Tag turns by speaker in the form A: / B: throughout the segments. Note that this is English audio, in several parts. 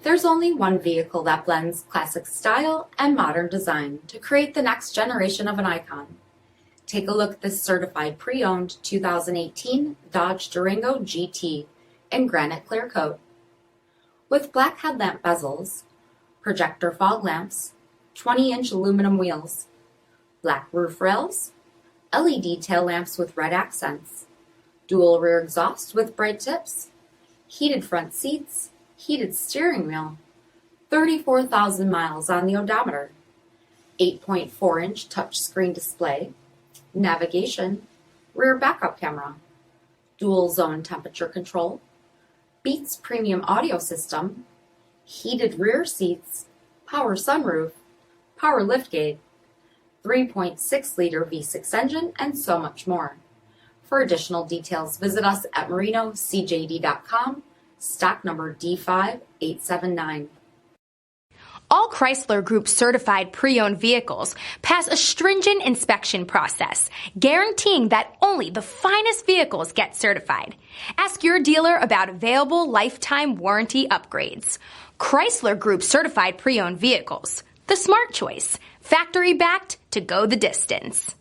A: There's only one vehicle that blends classic style and modern design to create the next generation of an icon. Take a look at this certified pre-owned 2018 Dodge Durango GT in granite clear coat. With black headlamp bezels, projector fog lamps, 20-inch aluminum wheels, black roof rails, LED tail lamps with red accents, dual rear exhaust with bright tips, heated front seats, heated steering wheel, 34,000 miles on the odometer, 8.4-inch touchscreen display, navigation, rear backup camera, dual zone temperature control, Beats premium audio system, heated rear seats, power sunroof, power liftgate, 3.6-liter V6 engine, and so much more. For additional details, visit us at marinocjd.com, stock number D5879.
B: All Chrysler Group certified pre-owned vehicles pass a stringent inspection process, guaranteeing that only the finest vehicles get certified. Ask your dealer about available lifetime warranty upgrades. Chrysler Group certified pre-owned vehicles, the smart choice, factory backed to go the distance.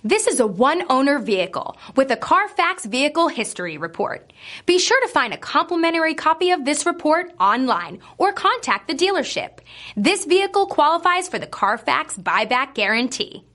B: This is a one-owner vehicle with a CARFAX vehicle history report. Be sure to find a complimentary copy of this report online or contact the dealership. This vehicle qualifies for the CARFAX buyback guarantee.